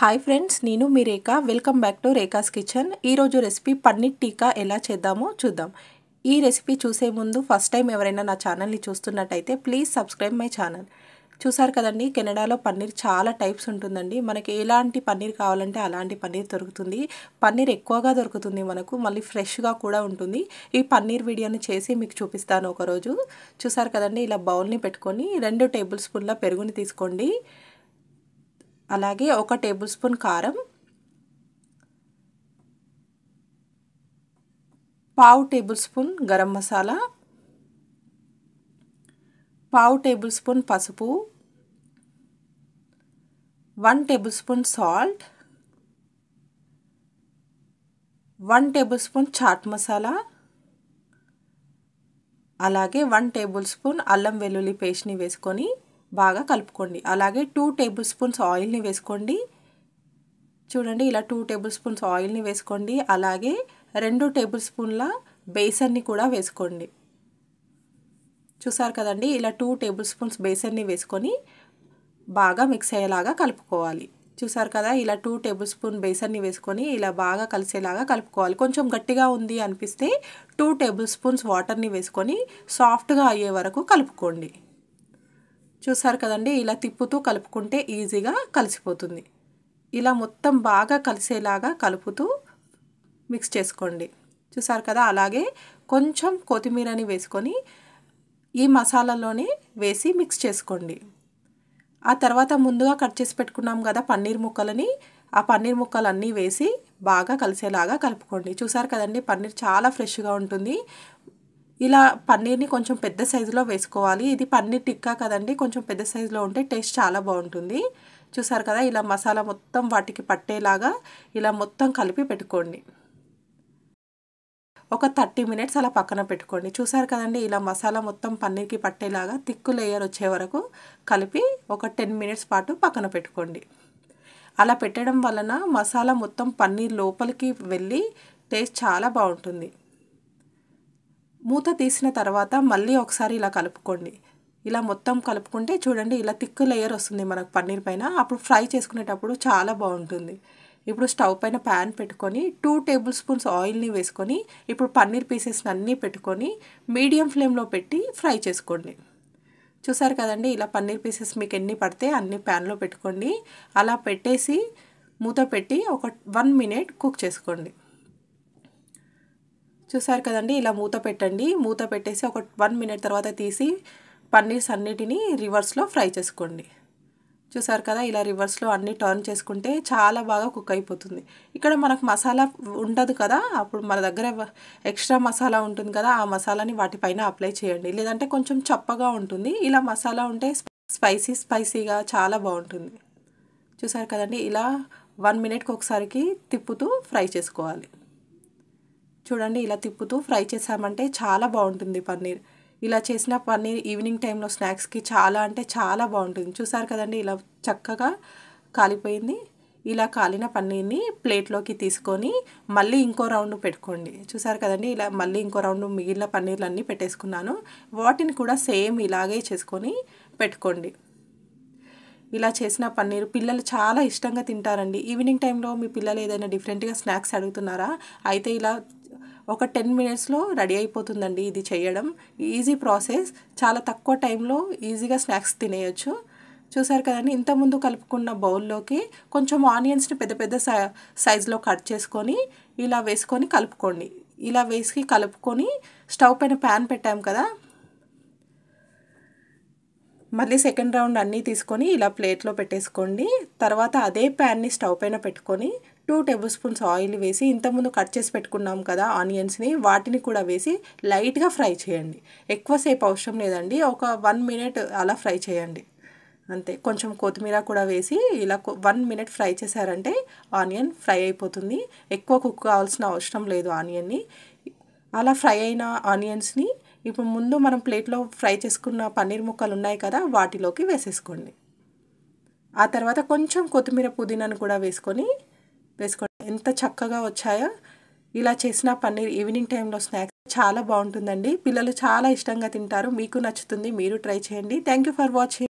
Hi friends, నేను మీ Rekha. Welcome back to Rekha's kitchen. ఈరోజు రెసిపీ పన్నీర్ టీకా ఎలా చేద్దామో చూద్దాం. ఈ రెసిపీ చూసే ముందు ఫస్ట్ టైం ఎవరైనా నా ఛానల్ని చూస్తున్నట్టయితే ప్లీజ్ సబ్స్క్రైబ్ మై ఛానల్. చూసారు కదండి, కెనడాలో పన్నీర్ చాలా టైప్స్ ఉంటుందండి. మనకి ఎలాంటి పన్నీర్ కావాలంటే అలాంటి పన్నీర్ దొరుకుతుంది. పన్నీర్ ఎక్కువగా దొరుకుతుంది మనకు, మళ్ళీ ఫ్రెష్గా కూడా ఉంటుంది. ఈ పన్నీర్ వీడియోని చేసి మీకు చూపిస్తాను ఒకరోజు. చూసారు కదండి, ఇలా బౌల్ని పెట్టుకొని 2 టేబుల్ స్పూన్ల పెరుగుని తీసుకోండి. అలాగే 1 టేబుల్ స్పూన్ కారం, 1/2 tablespoon garam masala, 1/2 tablespoon పసుపు, 1 tablespoon salt, 1 tablespoon chaat masala, అలాగే 1 టేబుల్ స్పూన్ అల్లం వెల్లుల్లి పేస్ట్ని వేసుకొని బాగా కలుపుకోండి. అలాగే 2 టేబుల్ స్పూన్స్ ఆయిల్ని వేసుకోండి. చూడండి, ఇలా 2 టేబుల్ స్పూన్స్ ఆయిల్ని వేసుకోండి. అలాగే 2 టేబుల్ స్పూన్ల బేసన్ని కూడా వేసుకోండి. చూసారు కదండి, ఇలా 2 టేబుల్ స్పూన్స్ బేసన్ని వేసుకొని బాగా మిక్స్ అయ్యేలాగా కలుపుకోవాలి. చూసారు కదా, ఇలా 2 టేబుల్ స్పూన్ బేసన్ని వేసుకొని ఇలా బాగా కలిసేలాగా కలుపుకోవాలి. కొంచెం గట్టిగా ఉంది అనిపిస్తే 2 టేబుల్ స్పూన్స్ వాటర్ని వేసుకొని సాఫ్ట్గా అయ్యే వరకు కలుపుకోండి. చూసారు కదండి, ఇలా తిప్పుతూ కలుపుకుంటే ఈజీగా కలిసిపోతుంది. ఇలా మొత్తం బాగా కలిసేలాగా కలుపుతూ మిక్స్ చేసుకోండి. చూసారు కదా, అలాగే కొంచెం కొత్తిమీరని వేసుకొని ఈ మసాలాలోనే వేసి మిక్స్ చేసుకోండి. ఆ తర్వాత ముందుగా కట్ చేసి పెట్టుకున్నాం కదా పన్నీర్ ముక్కలని, ఆ పన్నీర్ ముక్కలన్నీ వేసి బాగా కలిసేలాగా కలుపుకోండి. చూసారు కదండి, పన్నీర్ చాలా ఫ్రెష్గా ఉంటుంది. ఇలా పన్నీర్ని కొంచెం పెద్ద సైజులో వేసుకోవాలి. ఇది పన్నీర్ టిక్కా కదండి, కొంచెం పెద్ద సైజులో ఉంటే టేస్ట్ చాలా బాగుంటుంది. చూసారు కదా, ఇలా మసాలా మొత్తం వాటికి పట్టేలాగా ఇలా మొత్తం కలిపి పెట్టుకోండి. ఒక 30 మినిట్స్ అలా పక్కన పెట్టుకోండి. చూసారు కదండి, ఇలా మసాలా మొత్తం పన్నీర్కి పట్టేలాగా థిక్ లేయర్ వచ్చే వరకు కలిపి ఒక 10 మినిట్స్ పాటు పక్కన పెట్టుకోండి. అలా పెట్టడం వలన మసాలా మొత్తం పన్నీర్ లోపలికి వెళ్ళి టేస్ట్ చాలా బాగుంటుంది. మూత తీసిన తర్వాత మళ్ళీ ఒకసారి ఇలా కలుపుకోండి. ఇలా మొత్తం కలుపుకుంటే చూడండి, ఇలా థిక్ లేయర్ వస్తుంది మనకు పన్నీర్ పైన. అప్పుడు ఫ్రై చేసుకునేటప్పుడు చాలా బాగుంటుంది. ఇప్పుడు స్టవ్ పైన ప్యాన్ పెట్టుకొని 2 టేబుల్ స్పూన్స్ ఆయిల్ని వేసుకొని ఇప్పుడు పన్నీర్ పీసెస్ని అన్నీ పెట్టుకొని మీడియం ఫ్లేమ్లో పెట్టి ఫ్రై చేసుకోండి. చూసారు కదండి, ఇలా పన్నీర్ పీసెస్ మీకు ఎన్ని పడితే అన్ని ప్యాన్లో పెట్టుకోండి. అలా పెట్టేసి మూత పెట్టి ఒక 1 మినిట్ కుక్ చేసుకోండి. చూసారు కదండి, ఇలా మూత పెట్టండి. మూత పెట్టేసి ఒక 1 మినిట్ తర్వాత తీసి పన్నీర్స్ అన్నిటినీ రివర్స్లో ఫ్రై చేసుకోండి. చూసారు కదా, ఇలా రివర్స్లో అన్నీ టర్న్ చేసుకుంటే చాలా బాగా కుక్ అయిపోతుంది. ఇక్కడ మనకు మసాలా ఉండదు కదా, అప్పుడు మన దగ్గర ఎక్స్ట్రా మసాలా ఉంటుంది కదా, ఆ మసాలాని వాటిపైన అప్లై చేయండి. లేదంటే కొంచెం చప్పగా ఉంటుంది. ఇలా మసాలా ఉంటే స్పైసీగా చాలా బాగుంటుంది. చూసారు కదండి, ఇలా 1 మినిట్కి ఒకసారికి తిప్పుతూ ఫ్రై చేసుకోవాలి. చూడండి, ఇలా తిప్పుతూ ఫ్రై చేసామంటే చాలా బాగుంటుంది పన్నీర్. ఇలా చేసిన పన్నీర్ ఈవినింగ్ టైంలో స్నాక్స్కి చాలా అంటే చాలా బాగుంటుంది. చూసారు కదండి, ఇలా చక్కగా కాలిపోయింది. ఇలా కాలిన పన్నీర్ని ప్లేట్లోకి తీసుకొని మళ్ళీ ఇంకో రౌండ్ పెట్టుకోండి. చూసారు కదండి, ఇలా మళ్ళీ ఇంకో రౌండ్ మిగిలిన పన్నీర్లన్నీ పెట్టేసుకున్నాను. వాటిని కూడా సేమ్ ఇలాగే చేసుకొని పెట్టుకోండి. ఇలా చేసిన పన్నీర్ పిల్లలు చాలా ఇష్టంగా తింటారండి. ఈవినింగ్ టైంలో మీ పిల్లలు ఏదైనా డిఫరెంట్గా స్నాక్స్ అడుగుతున్నారా, అయితే ఇలా ఒక 10 మినిట్స్లో రెడీ అయిపోతుందండి. ఇది చేయడం ఈజీ ప్రాసెస్, చాలా తక్కువ టైంలో ఈజీగా స్నాక్స్ తినేయచ్చు. చూసారు కదండి, ఇంతకుముందు కలుపుకున్న బౌల్లోకి కొంచెం ఆనియన్స్ని పెద్ద పెద్ద సైజులో కట్ చేసుకొని ఇలా వేసుకొని కలుపుకోండి. ఇలా వేసి కలుపుకొని స్టవ్ పైన ప్యాన్ పెట్టాం కదా, మళ్ళీ సెకండ్ రౌండ్ అన్నీ తీసుకొని ఇలా ప్లేట్లో పెట్టేసుకోండి. తర్వాత అదే ప్యాన్ని స్టవ్ పైన పెట్టుకొని 2 టేబుల్ స్పూన్స్ ఆయిల్ వేసి ఇంతకుముందు కట్ చేసి పెట్టుకున్నాం కదా ఆనియన్స్ని, వాటిని కూడా వేసి లైట్గా ఫ్రై చేయండి. ఎక్కువసేపు అవసరం లేదండి, ఒక 1 మినిట్ అలా ఫ్రై చేయండి అంతే. కొంచెం కొత్తిమీర కూడా వేసి ఇలా 1 మినిట్ ఫ్రై చేశారంటే ఆనియన్ ఫ్రై అయిపోతుంది. ఎక్కువ కుక్ కావాల్సిన అవసరం లేదు ఆనియన్ని. అలా ఫ్రై అయిన ఆనియన్స్ని ఇప్పుడు ముందు మనం ప్లేట్లో ఫ్రై చేసుకున్న పన్నీర్ ముక్కలు ఉన్నాయి కదా, వాటిలోకి వేసేసుకోండి. ఆ తర్వాత కొంచెం కొత్తిమీర పుదీనాను కూడా వేసుకోండి. ఎంత చక్కగా వచ్చాయో. ఇలా చేసిన పన్నీర్ ఈవినింగ్ టైంలో స్నాక్స్ చాలా బాగుంటుందండి. పిల్లలు చాలా ఇష్టంగా తింటారు. మీకు నచ్చుతుంది, మీరు ట్రై చేయండి. Thank you for watching.